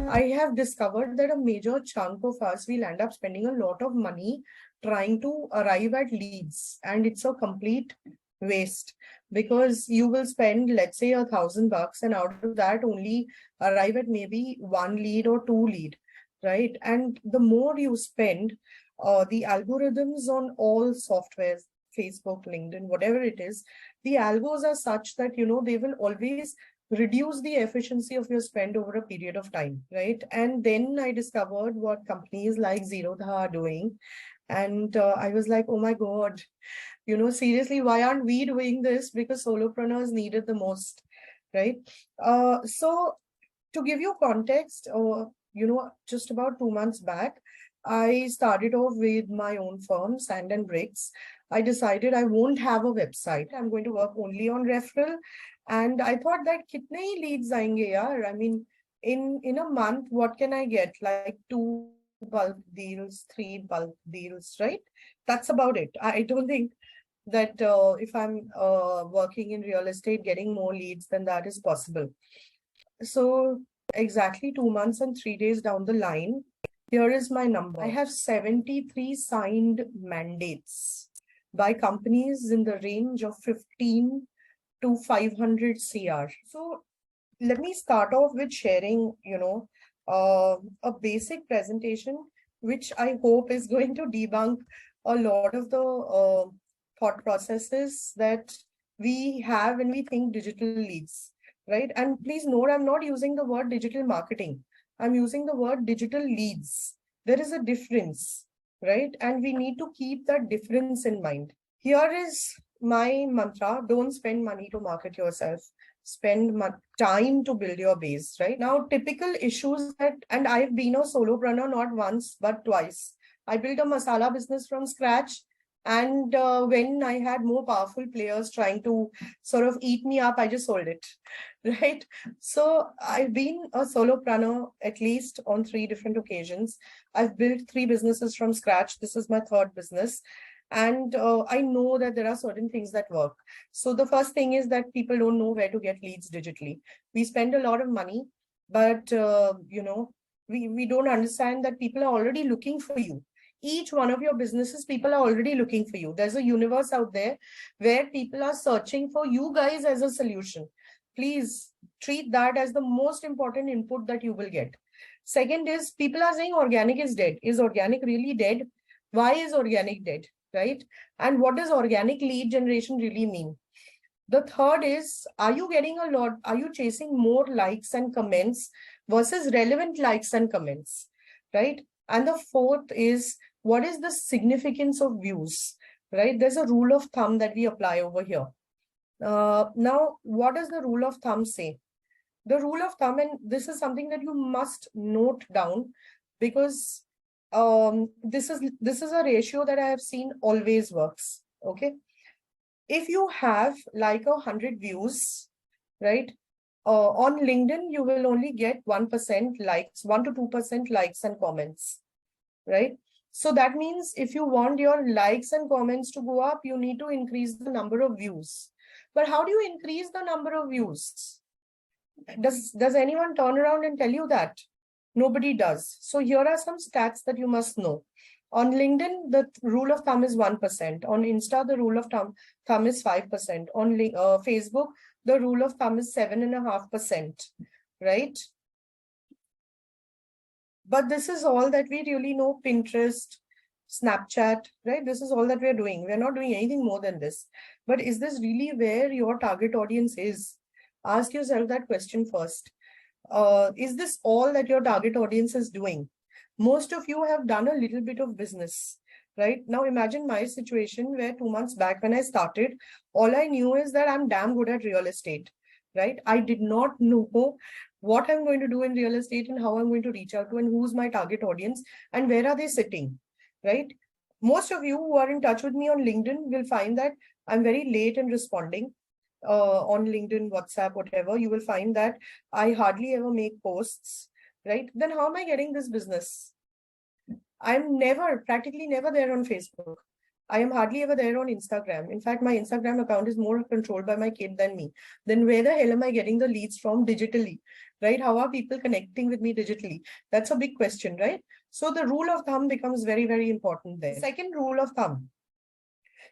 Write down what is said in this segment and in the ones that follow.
I have discovered that a major chunk of us will end up spending a lot of money trying to arrive at leads, and it's a complete waste because you will spend, let's say, $1,000, and out of that only arrive at maybe one lead or two lead, right? And the more you spend, the algorithms on all softwares, Facebook, LinkedIn, whatever it is, the algos are such that, they will always reduce the efficiency of your spend over a period of time, right? And then I discovered what companies like Zerodha are doing. And I was like, oh my God, seriously, why aren't we doing this? Because solopreneurs need it the most, right? So to give you context, just about 2 months back, I started off with my own firm, Sand and Bricks. I decided I won't have a website. I'm going to work only on referral. And I thought that kitne hi leads aayenge yaar? I mean, in a month, what can I get? Like 2 bulk deals, 3 bulk deals, right? That's about it. I don't think that if I'm working in real estate, getting more leads than that is possible. So exactly 2 months and 3 days down the line, here is my number. I have 73 signed mandates by companies in the range of 15 to 500 CR. So let me start off with sharing, a basic presentation, which I hope is going to debunk a lot of the thought processes that we have when we think digital leads, right? And please note, I'm not using the word digital marketing. I'm using the word digital leads. There is a difference, right? And we need to keep that difference in mind. Here is my mantra: don't spend money to market yourself. Spend time to build your base, right? Now, typical issues and I've been a solopreneur not once, but twice. I built a masala business from scratch. And when I had more powerful players trying to sort of eat me up, I just sold it, right? So I've been a solopreneur at least on 3 different occasions. I've built 3 businesses from scratch. This is my 3rd business. And I know that there are certain things that work. So the first thing is that people don't know where to get leads digitally. We spend a lot of money, but we don't understand that people are already looking for you. Each one of your businesses, people are already looking for you. There's a universe out there where people are searching for you guys as a solution. Please treat that as the most important input that you will get. Second is, people are saying organic is dead. Is organic really dead? Why is organic dead, right? And what does organic lead generation really mean? The third is, are you chasing more likes and comments versus relevant likes and comments, right? And the fourth is, what is the significance of views, right? There's a rule of thumb that we apply over here. Now, what does the rule of thumb say? The rule of thumb, and this is something that you must note down, because this is a ratio that I have seen always works. Okay, if you have like 100 views, right, on LinkedIn, you will only get 1% likes, 1 to 2% likes and comments, right? So that means if you want your likes and comments to go up, you need to increase the number of views. But how do you increase the number of views? Does anyone turn around and tell you that? Nobody does. So here are some stats that you must know. On LinkedIn, the rule of thumb is 1%. On Insta, the rule of thumb is 5%. On Facebook, the rule of thumb is 7.5%, right? But this is all that we really know. Pinterest, Snapchat, right? This is all that we're doing. We're not doing anything more than this. But is this really where your target audience is? Ask yourself that question first. Is this all that your target audience is doing? Most of you have done a little bit of business, right? Now imagine my situation where 2 months back when I started, all I knew is that I'm damn good at real estate, right? I did not know what I'm going to do in real estate and how I'm going to reach out to and who's my target audience and where are they sitting, right? Most of you who are in touch with me on LinkedIn will find that I'm very late in responding. On LinkedIn, WhatsApp, whatever, you will find that I hardly ever make posts, right? Then how am I getting this business? I'm practically never there on Facebook. I am hardly ever there on Instagram. In fact, my Instagram account is more controlled by my kid than me. Then where the hell am I getting the leads from digitally, right? How are people connecting with me digitally? That's a big question, right? So the rule of thumb becomes very, very important there. Second rule of thumb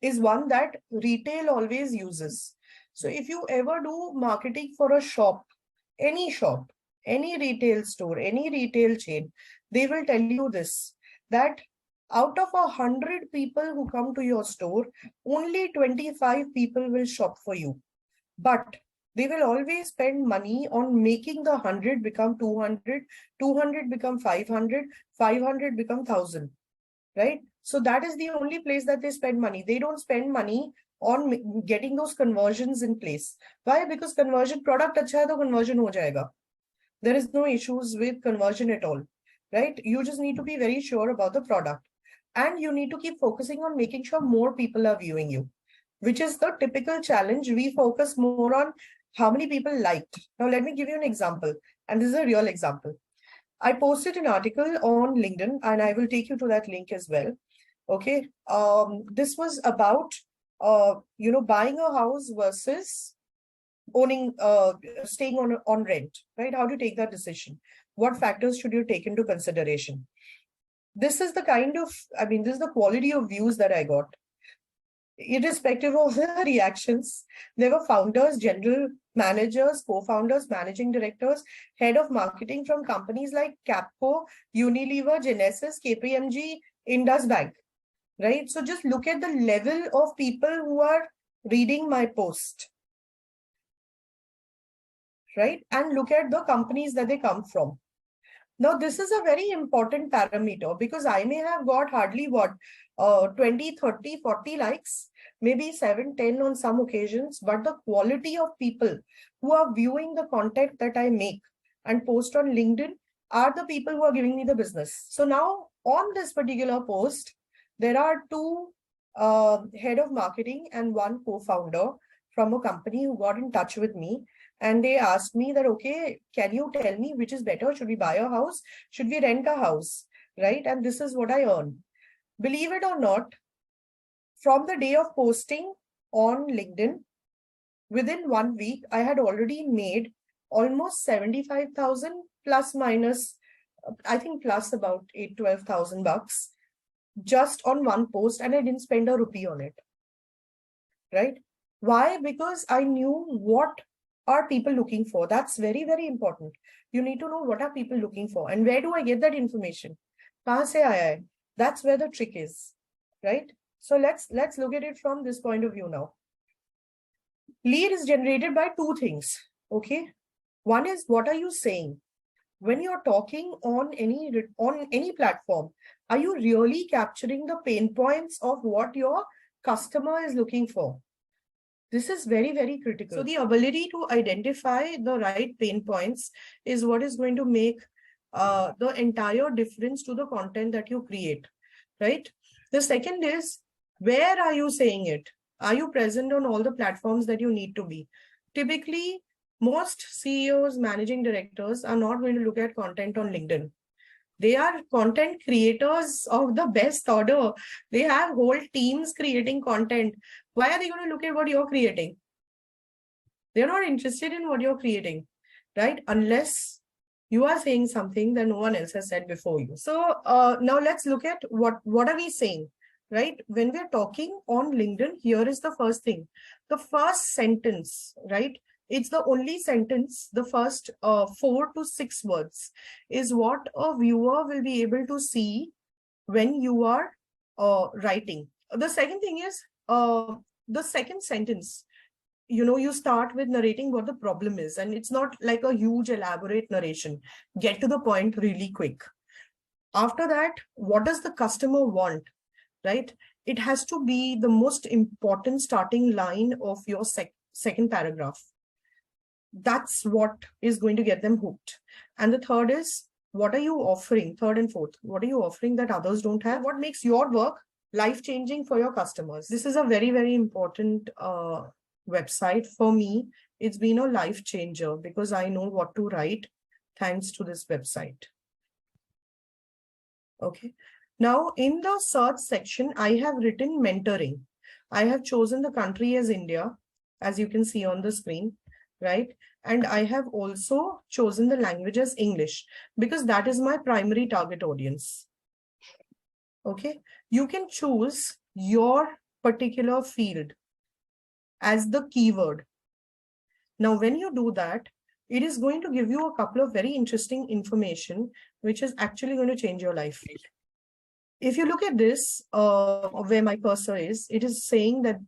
is one that retail always uses. So if you ever do marketing for a shop, any retail store, any retail chain, they will tell you this, that out of 100 people who come to your store, only 25 people will shop for you. But they will always spend money on making the 100 become 200, 200 become 500, 500 become 1000, right? So that is the only place that they spend money. They don't spend money on getting those conversions in place. Why? Because conversion product acha hai to conversion ho jayega. There is no issues with conversion at all, right? You just need to be very sure about the product. And you need to keep focusing on making sure more people are viewing you, which is the typical challenge. We focus more on how many people liked. Now, let me give you an example. And this is a real example. I posted an article on LinkedIn, and I will take you to that link as well. Okay. This was about, buying a house versus owning, staying on rent, right? How to take that decision? What factors should you take into consideration? This is the this is the quality of views that I got. Irrespective of the reactions, there were founders, general managers, co-founders, managing directors, head of marketing from companies like Capco, Unilever, Genesis, KPMG, Indus Bank, right? So just look at the level of people who are reading my post, right? And look at the companies that they come from. Now, this is a very important parameter because I may have got hardly 20, 30, 40 likes, maybe 7, 10 on some occasions, but the quality of people who are viewing the content that I make and post on LinkedIn are the people who are giving me the business. So now on this particular post, there are two head of marketing and one co-founder from a company who got in touch with me. And they asked me that, okay, can you tell me which is better? Should we buy a house? Should we rent a house? Right? And this is what I earn. Believe it or not, from the day of posting on LinkedIn, within 1 week, I had already made almost 75,000 plus minus, I think plus about 8-12,000 bucks just on one post, and I didn't spend a rupee on it. Right? Why? Because I knew what are people looking for. That's very, very important. You need to know what are people looking for and where do I get that information? Kahan se aaya hai? That's where the trick is, right? So let's look at it from this point of view now. Lead is generated by two things. Okay. One is, what are you saying? When you're talking on any platform, are you really capturing the pain points of what your customer is looking for? This is very, very critical. So the ability to identify the right pain points is what is going to make the entire difference to the content that you create, right? The second is, where are you saying it? Are you present on all the platforms that you need to be? Typically, most CEOs, managing directors are not going to look at content on LinkedIn. They are content creators of the best order. They have whole teams creating content. Why are they going to look at what you're creating? They're not interested in what you're creating, right? Unless you are saying something that no one else has said before you. So now let's look at what are we saying, right? When we're talking on LinkedIn, here is the first thing. The first sentence, right? It's the only sentence, the first 4 to 6 words is what a viewer will be able to see when you are writing. The second thing is the second sentence. You start with narrating what the problem is, and it's not like a huge elaborate narration. Get to the point really quick. After that, what does the customer want, right? It has to be the most important starting line of your second paragraph. That's what is going to get them hooked. And the third is, what are you offering? Third and fourth, what are you offering that others don't have? What makes your work life-changing for your customers? This is a very, very important website for me. It's been a life changer because I know what to write thanks to this website. Okay. Now in the search section, I have written mentoring. I have chosen the country as India, as you can see on the screen, right? And I have also chosen the language as English because that is my primary target audience. Okay, you can choose your particular field as the keyword. Now, when you do that, it is going to give you a couple of very interesting information, which is actually going to change your life. If you look at this, where my cursor is, it is saying that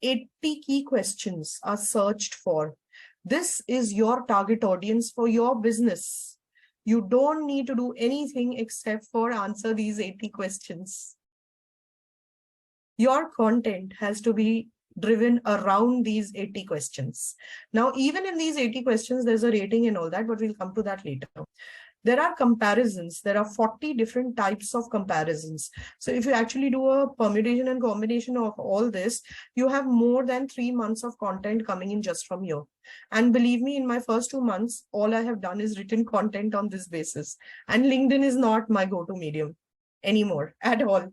80 key questions are searched for. This is your target audience for your business. You don't need to do anything except for answer these 80 questions. Your content has to be driven around these 80 questions. Now, even in these 80 questions, there's a rating and all that, but we'll come to that later. There are comparisons. There are 40 different types of comparisons. So if you actually do a permutation and combination of all this, you have more than 3 months of content coming in just from here. And believe me, in my first 2 months, all I have done is written content on this basis. And LinkedIn is not my go-to medium anymore at all,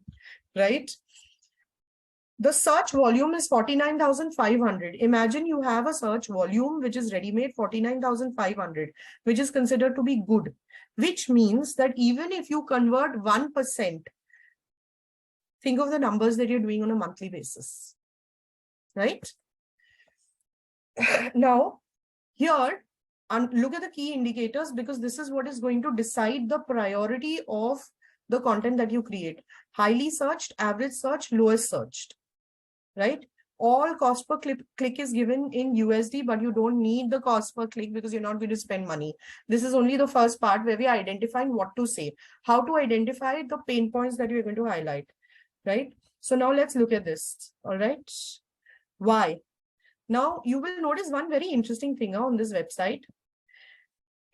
right? The search volume is 49,500. Imagine you have a search volume which is ready-made 49,500, which is considered to be good, which means that even if you convert 1%, think of the numbers that you're doing on a monthly basis, right? Now, here, look at the key indicators because this is what is going to decide the priority of the content that you create. Highly searched, average search, lowest searched. Right? All cost per click is given in USD, but you don't need the cost per click because you're not going to spend money. This is only the first part where we are identifying what to say, how to identify the pain points that you're going to highlight, right? So now let's look at this. All right. Why? Now you will notice one very interesting thing on this website.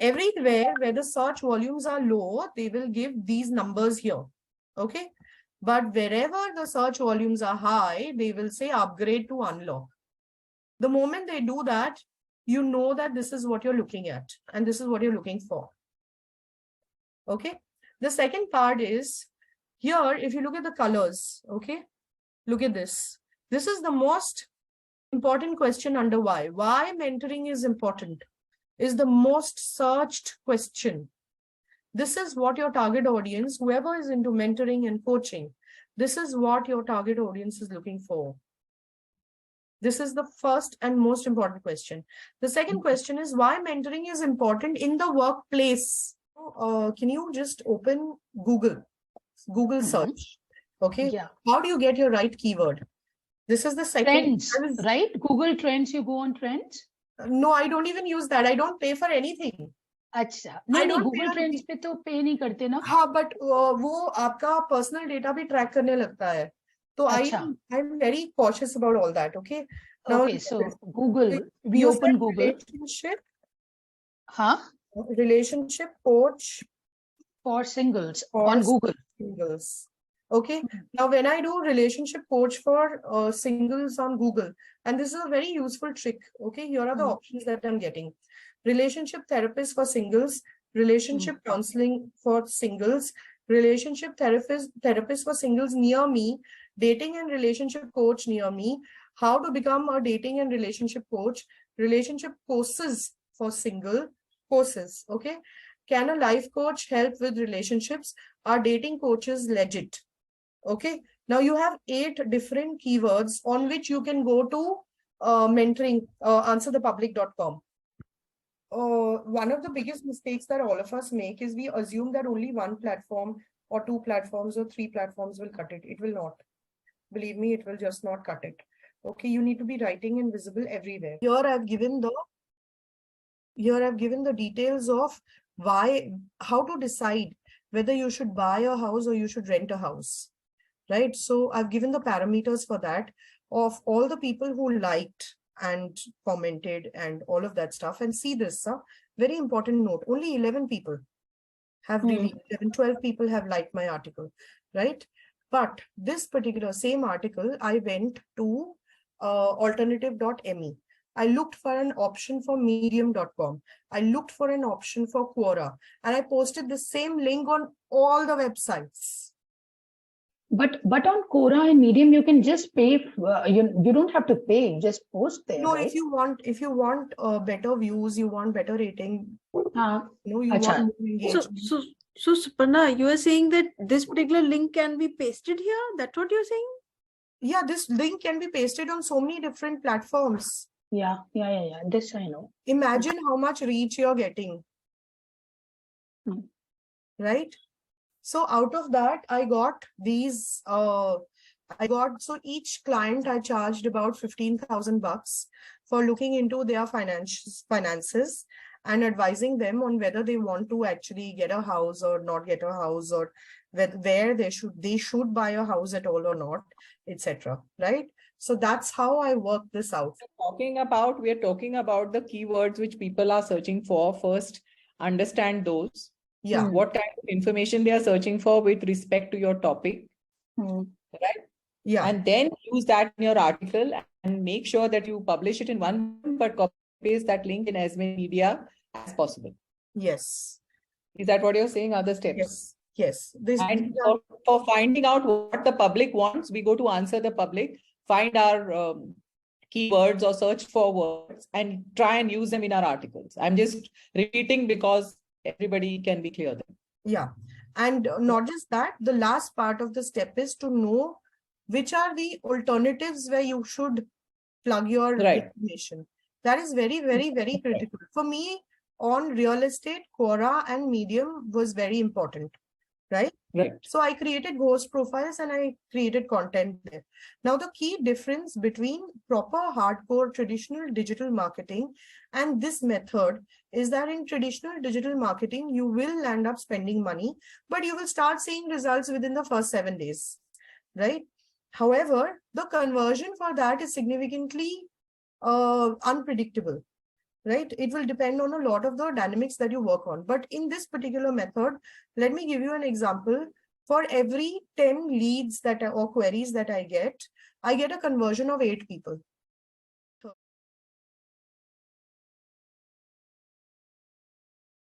Everywhere where the search volumes are low, they will give these numbers here. Okay. But wherever the search volumes are high, they will say upgrade to unlock. The moment they do that, you know that this is what you're looking at and this is what you're looking for. Okay. The second part is here, if you look at the colors, okay, look at this. This is the most important question under why. Why mentoring is important is the most searched question. This is what your target audience, whoever is into mentoring and coaching, this is what your target audience is looking for. This is the first and most important question. The second question is why mentoring is important in the workplace. Can you just open Google search? Okay. Yeah. How do you get your right keyword? This is the second. Trends, right? Google Trends, you go on Trends? No, I don't even use that. I don't pay for anything. अच्छा नहीं Google trends पे तो पे नहीं करते ना हाँ but वो आपका पर्सनल डेटा भी ट्रैक करने लगता है तो I am very cautious about all that okay okay so Google we open Google relationship हाँ relationship coach for singles on Google. Singles. Okay. Now, when I do relationship coach for singles on Google, and this is a very useful trick. Okay. Here are the options that I'm getting. Relationship therapist for singles, relationship counseling for singles, relationship therapist for singles near me, dating and relationship coach near me, how to become a dating and relationship coach, relationship courses for single courses. Okay. Can a life coach help with relationships? Are dating coaches legit? Okay. Now you have 8 different keywords on which you can go to mentoring, answerthepublic.com. One of the biggest mistakes that all of us make is we assume that only one platform or 2 platforms or 3 platforms will cut it. It will not. Believe me, it will just not cut it. Okay, you need to be writing and visible everywhere. Here I've given the details of how to decide whether you should buy a house or you should rent a house, right? So I've given the parameters for that of all the people who liked and commented and all of that stuff. And see this, very important note, only 11 people have really, 12 people have liked my article, right? But this particular same article, I went to alternative.me. I looked for an option for medium.com. I looked for an option for Quora, and I posted the same link on all the websites. But on Quora and Medium, you can just pay. You don't have to pay. Just post there, No, right? if you want better views, you want better rating, हाँ. you want अच्छा. more So, engagement. so Suparna, you are saying that this particular link can be pasted here? That's what you're saying? Yeah, this link can be pasted on so many different platforms. Yeah. This I know. Imagine how much reach you're getting. Hmm. Right? So out of that, I got these, so each client I charged about $15,000 for looking into their finances and advising them on whether they want to actually get a house or not get a house, or where they should buy a house at all or not, etc. Right? So that's how I work this out. We are talking about the keywords which people are searching for. First, understand those. Yeah. What kind of information they are searching for with respect to your topic, right? Yeah. And then use that in your article and make sure that you publish it in one, but copy paste that link in as many media as possible. Yes. Is that what you're saying? Other steps? Yes. And for finding out what the public wants, we go to Answer the Public, find our keywords or search for words and try and use them in our articles. I'm just repeating because everybody can be clear then. Yeah. And not just that, the last part of the step is to know which are the alternatives where you should plug your information. That is very, very, very critical. For me, on real estate, Quora and Medium was very important. Right? So I created ghost profiles and I created content there. Now, the key difference between proper hardcore traditional digital marketing and this method is that in traditional digital marketing, you will end up spending money, but you will start seeing results within the first 7 days, right? However, the conversion for that is significantly unpredictable. Right? It will depend on a lot of the dynamics that you work on. But in this particular method, let me give you an example. For every 10 leads or queries that I get a conversion of 8 people.